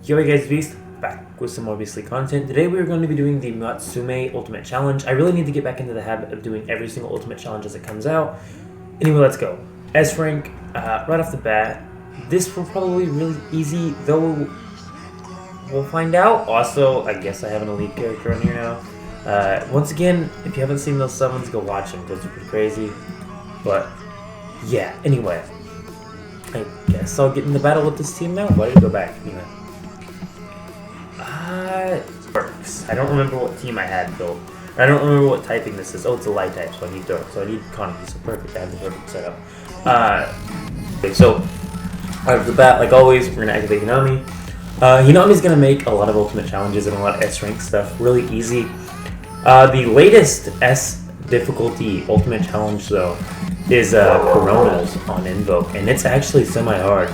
Yo hey guys, Beast, back with some more Beastly content. Today we are going to be doing the Matsumaes Ultimate Challenge. I really need to get back into the habit of doing every single Ultimate Challenge as it comes out. Anyway, let's go. S rank, right off the bat. This will probably be really easy, though we'll find out. Also, I guess I have an elite character on here now. Once again, if you haven't seen those summons, go watch them because they're pretty crazy. But, yeah, anyway. I guess I'll get in the battle with this team now. Why did I go back? Anyway. Works. I don't remember what team I had built. I don't remember what typing this is. Oh, it's a light type, so I need dark. So I need Kaneki, so perfect. I have the perfect setup. Okay, so out of the bat, like always, we're gonna activate Hinami. Hinami's gonna make a lot of ultimate challenges and a lot of S rank stuff really easy. The latest S difficulty ultimate challenge though is Coronas on Invoke, and it's actually semi-hard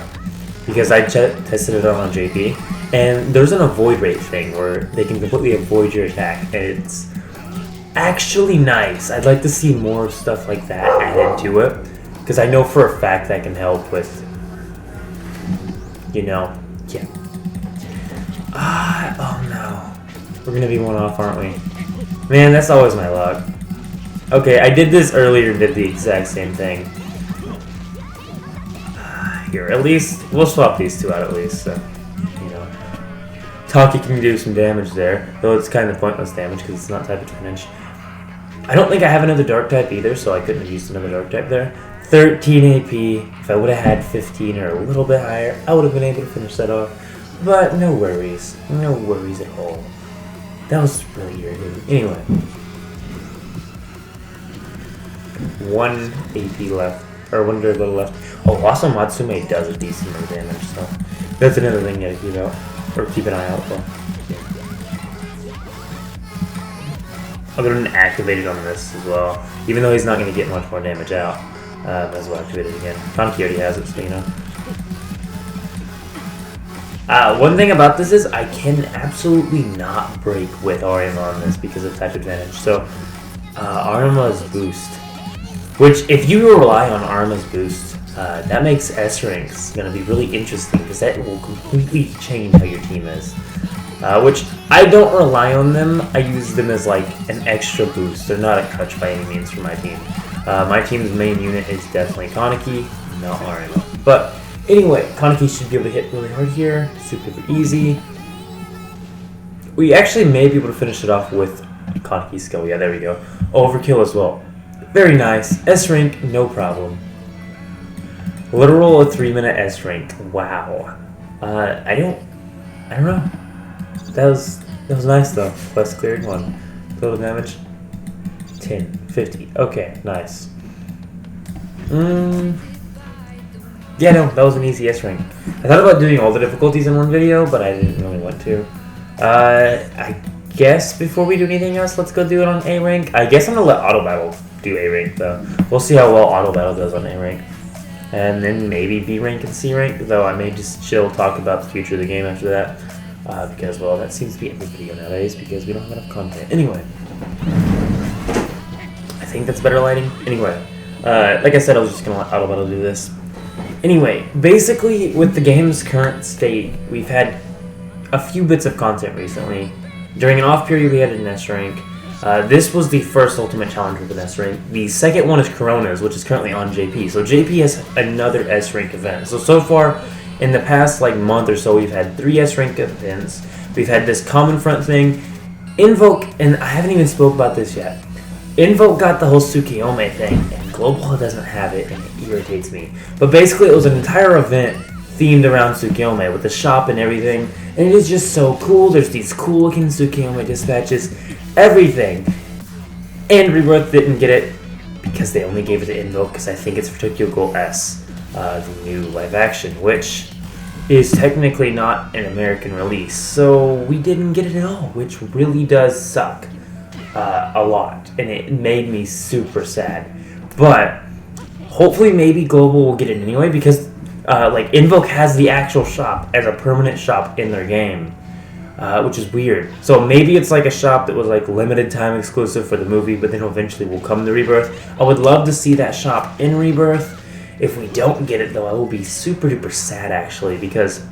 because I tested it out on JP. And there's an avoid rate thing where they can completely avoid your attack, and it's actually nice. I'd like to see more stuff like that added to it, because I know for a fact that can help with, yeah. Oh no. We're gonna be one off, aren't we? Man, that's always my luck. Okay, I did this earlier and did the exact same thing. Here, at least, we'll swap these two out at least, so. Taki can do some damage there, though it's kind of pointless damage because it's not type advantage. I don't think I have another dark type either, so I couldn't have used another dark type there. 13 AP. If I would have had 15 or a little bit higher, I would have been able to finish that off. But no worries. No worries at all. That was really irritating. Anyway. 1 AP left. Or 1 little left. Oh, also Matsumaes does a decent amount of damage, so that's another thing to keep out. Or keep an eye out for. I'll go ahead and activate it on this as well. Even though he's not going to get much more damage out. Might as well activate it again. Kaneki already has it, so one thing about this is I can absolutely not break with Arima on this because of type advantage. So, Arima's boost. Which, if you rely on Arima's boost, that makes S ranks going to be really interesting because that will completely change how your team is. Which, I don't rely on them, I use them as like an extra boost. They're not a crutch by any means for my team. My team's main unit is definitely Kaneki, not Arima. But anyway, Kaneki should be able to hit really hard here, super easy. We actually may be able to finish it off with Kaneki's skill. Yeah, there we go. Overkill as well. Very nice. S rank, no problem. Literal 3-minute S rank. Wow. I don't know. That was nice though. Quest cleared 1. Total damage 10, 50. Okay, nice. Yeah, no, that was an easy S rank. I thought about doing all the difficulties in one video, but I didn't really want to. I guess before we do anything else, let's go do it on A rank. I guess I'm gonna let Auto Battle do A rank though. We'll see how well Auto Battle does on A rank. And then maybe B rank and C rank, though I may just chill, talk about the future of the game after that. Because, well, that seems to be every video nowadays because we don't have enough content. Anyway. I think that's better lighting. Anyway. Like I said, I was just going to let Auto Battle do this. Anyway, basically, with the game's current state, we've had a few bits of content recently. During an off period, we had an S rank. This was the first Ultimate Challenge with an S rank. The second one is Coronas, which is currently on JP. So JP has another S rank event. So far, in the past month or so, we've had 3 S rank events. We've had this Common Front thing. Invoke, and I haven't even spoke about this yet. Invoke got the whole Tsukiyomi thing, and Global doesn't have it, and it irritates me. But basically, it was an entire event themed around Tsukiyomi with the shop and everything. And it is just so cool. There's these cool looking Tsukiyomi dispatches. Everything. And Rebirth didn't get it because they only gave it to Invoke because I think it's for Tokyo Ghoul S, the new live action, which is technically not an American release. So we didn't get it at all, which really does suck a lot. And it made me super sad. But hopefully maybe Global will get it anyway because Invoke has the actual shop as a permanent shop in their game. Which is weird. So maybe it's like a shop that was limited time exclusive for the movie, but then eventually will come to Rebirth. I would love to see that shop in Rebirth. If we don't get it though, I will be super duper sad actually, because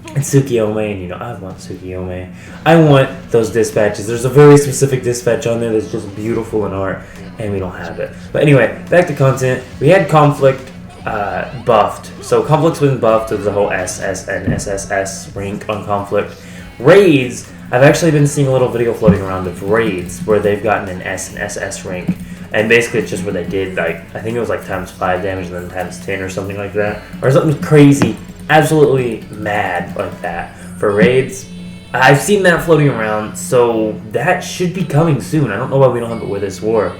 and Tsukiyome, and I want Tsukiyome. I want those dispatches. There's a very specific dispatch on there that's just beautiful in art, and we don't have it. But anyway, back to content. We had Conflict buffed. So Conflict's been buffed with the whole SS and SSS rank on Conflict. Raids, I've actually been seeing a little video floating around of raids where they've gotten an S and SS rank. And basically it's just what they did, like, I think it was like times 5 damage and then times 10 or something like that. Or something crazy, absolutely mad like that for raids. I've seen that floating around, so that should be coming soon. I don't know why we don't have it with this war.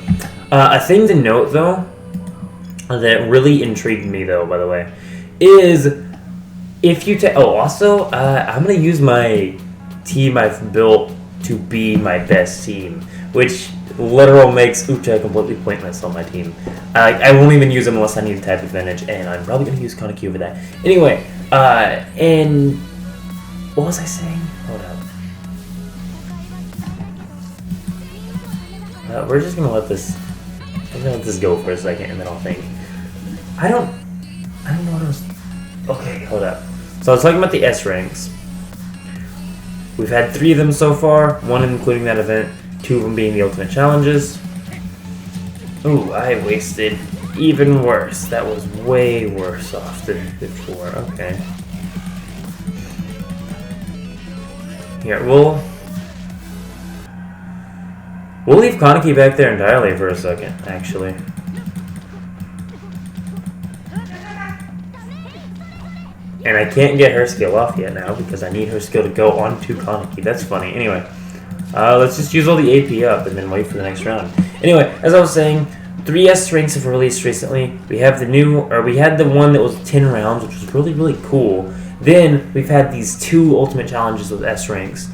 A thing to note, though, that really intrigued me, though, by the way, is if you take... Oh, also, I'm going to use my team I've built to be my best team, which literal makes Ucha completely pointless on my team. I won't even use him unless I need a type advantage, and I'm probably going to use Kaneki over that. Anyway, and what was I saying? Hold up. We're just going to let this... I'm going to let this go for a second, and then I'll think. I don't know what I was... Okay, hold up. So I was talking about the S ranks. We've had 3 of them so far, 1 including that event, 2 of them being the ultimate challenges. Ooh, I wasted even worse. That was way worse off than before. Okay. Here, we'll leave Kaneki back there entirely for a second, actually. And I can't get her skill off yet now because I need her skill to go onto Kaneki. That's funny. Anyway, let's just use all the AP up and then wait for the next round. Anyway, as I was saying, 3 S ranks have released recently. We have we had the one that was 10 rounds, which was really, really cool. Then we've had these 2 ultimate challenges with S ranks,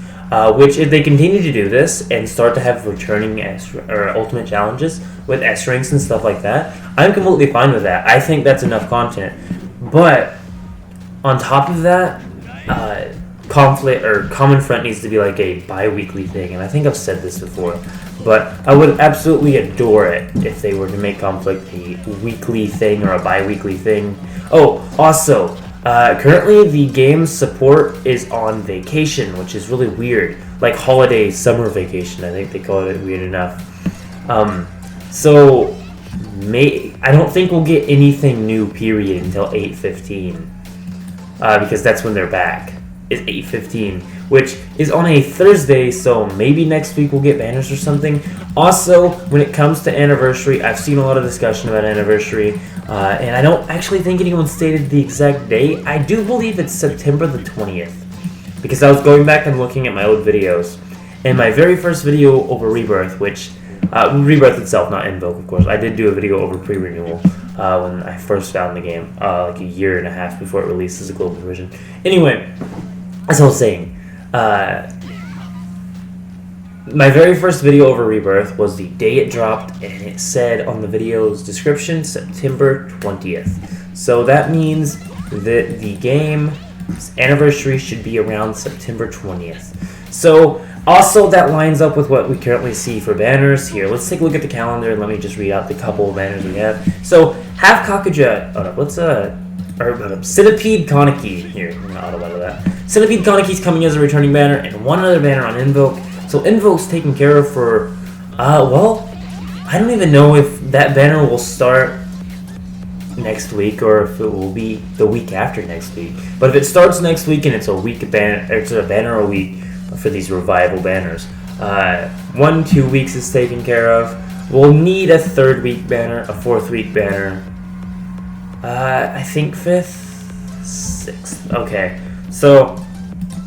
which if they continue to do this and start to have returning ultimate challenges with S ranks and stuff like that, I'm completely fine with that. I think that's enough content. But on top of that, Conflict or Common Front needs to be like a bi-weekly thing, and I think I've said this before, but I would absolutely adore it if they were to make Conflict a weekly thing or a bi-weekly thing. Oh, also, currently the game's support is on vacation, which is really weird, like holiday summer vacation. I think they call it weird enough. So I don't think we'll get anything new period until 8/15. Because that's when they're back. It's 8/15, which is on a Thursday, so maybe next week we'll get banners or something. Also, when it comes to Anniversary, I've seen a lot of discussion about Anniversary, and I don't actually think anyone stated the exact date. I do believe it's September the 20th, because I was going back and looking at my old videos, and my very first video over Rebirth, which, Rebirth itself, not Invoke, of course, I did do a video over pre-renewal. When I first found the game, like a year and a half before it released as a global version. Anyway, as I was saying, my very first video over Rebirth was the day it dropped, and it said on the video's description, September 20th. So that means that the game's anniversary should be around September 20th. So, also, that lines up with what we currently see for banners here. Let's take a look at the calendar and let me just read out the couple of banners we have. So, have Kakuja... Centipede Kaneki. Here, I'm going to auto-battle that. Centipede Kaneki's coming as a returning banner, and one other banner on Invoke. So, Invoke's taken care of for... well, I don't even know if that banner will start next week or if it will be the week after next week. But if it starts next week and it's a banner a week for these revival banners, 1-2 weeks is taken care of. We'll need a 3rd week banner, a 4th week banner. I think 5th, 6th. Okay, so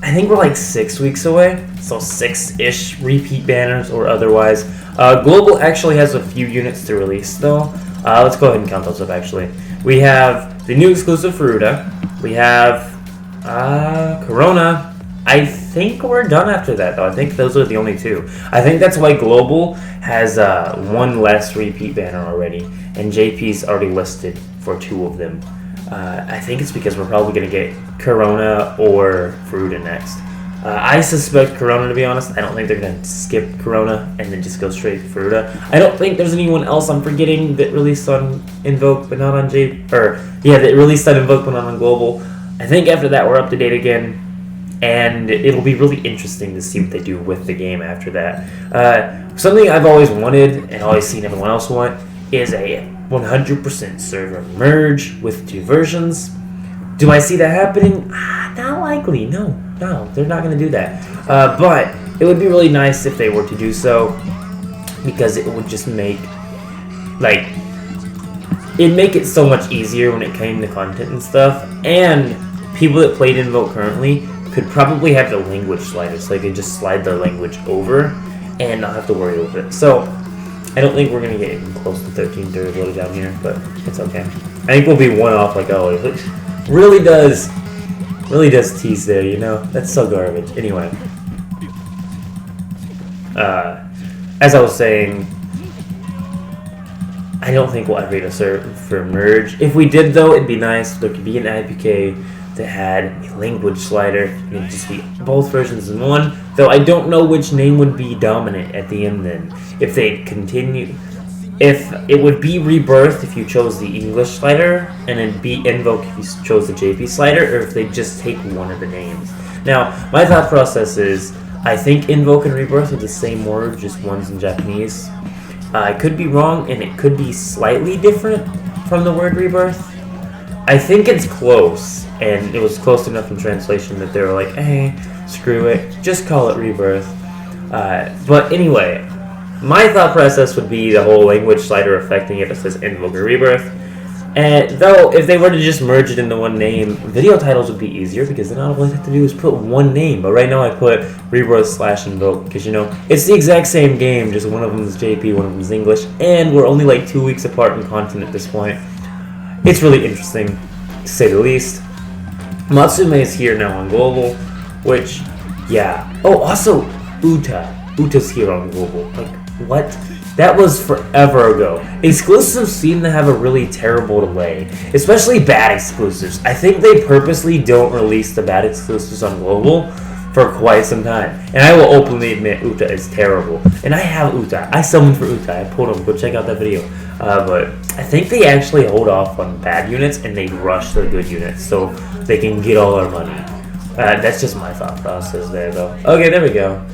I think we're like 6 weeks away. So 6-ish repeat banners or otherwise. Global actually has a few units to release though. Let's go ahead and count those up actually. We have the new exclusive Furuta. We have Corona. I think we're done after that, though. I think those are the only 2. I think that's why Global has 1 less repeat banner already, and JP's already listed for 2 of them. I think it's because we're probably going to get Corona or Fruta next. I suspect Corona, to be honest. I don't think they're going to skip Corona and then just go straight to Fruta. I don't think there's anyone else I'm forgetting that released on Invoke, but not on that released on Invoke, but not on Global. I think after that we're up to date again. and it'll be really interesting to see what they do with the game after that. Something I've always wanted and always seen everyone else want is a 100% server merge with 2 versions. Do I see that happening? Not likely. No, they're not going to do that. But it would be really nice if they were to do so, because it would just make, like, it'd make it so much easier when it came to content and stuff, and people that played Invoke currently could probably have the language slider, so they could just slide their language over and not have to worry with it. So I don't think we're going to get even close to 13 durability down here, but it's okay. I think we'll be one off like always. It really does tease there, you know? That's so garbage. Anyway. As I was saying, I don't think we'll ever get a server merge. If we did, though, it'd be nice. There could be an IPK that had a language slider. It'd just be both versions in one. Though I don't know which name would be dominant at the end then. If they continue... If it would be Rebirth if you chose the English slider, and it'd be Invoke if you chose the JP slider, or if they just take one of the names. Now, my thought process is, I think Invoke and Rebirth are the same word, just one's in Japanese. I could be wrong, and it could be slightly different from the word Rebirth. I think it's close, and it was close enough in translation that they were like, hey, screw it, just call it Rebirth. But anyway, my thought process would be the whole language slider affecting it that says Invoke or Rebirth. And though, if they were to just merge it into one name, video titles would be easier, because then all I have to do is put one name. But right now I put Rebirth/Invoke, because, you know, it's the exact same game, just one of them is JP, one of them is English, and we're only like 2 weeks apart in content at this point. It's really interesting, to say the least. Matsumaes is here now on Global, which, yeah. Oh, also, Uta's here on Global. Like, what? That was forever ago. Exclusives seem to have a really terrible delay, especially bad exclusives. I think they purposely don't release the bad exclusives on Global for quite some time. And I will openly admit Uta is terrible. And I have Uta. I summoned for Uta. I pulled him. Go check out that video. But I think they actually hold off on bad units and they rush the good units so they can get all our money. That's just my thought process there, though. Okay, there we go.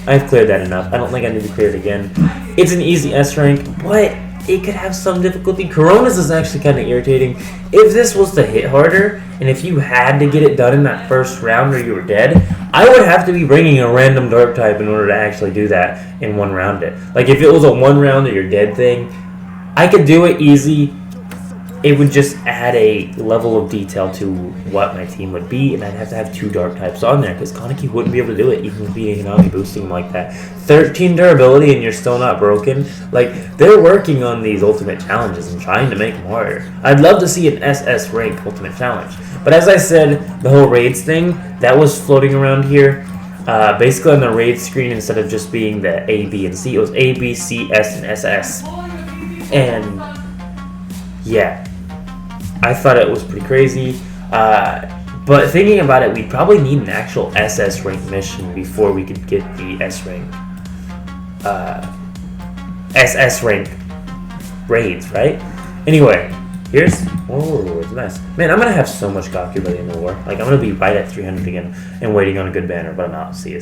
I've cleared that enough. I don't think I need to clear it again. It's an easy S rank, but it could have some difficulty. Coronas is actually kind of irritating. If this was to hit harder, and if you had to get it done in that first round or you were dead, I would have to be bringing a random dark type in order to actually do that in one round it. Like, if it was a one round or you're dead thing, I could do it easy. It would just add a level of detail to what my team would be, and I'd have to have 2 dark types on there, because Kaneki wouldn't be able to do it, even with being Hanami boosting him like that. 13 durability and you're still not broken? Like, they're working on these ultimate challenges and trying to make them harder. I'd love to see an SS rank ultimate challenge. But as I said, the whole raids thing, that was floating around here. Basically on the raid screen, instead of just being the A, B, and C, it was A, B, C, S, and SS. And, yeah. I thought it was pretty crazy, but thinking about it, we'd probably need an actual SS rank mission before we could get the S rank, SS rank raids, right? Anyway, here's it's nice. Man, I'm gonna have so much Gaku by the end of the war. Like, I'm gonna be right at 300 again and waiting on a good banner, but I'm not. See you.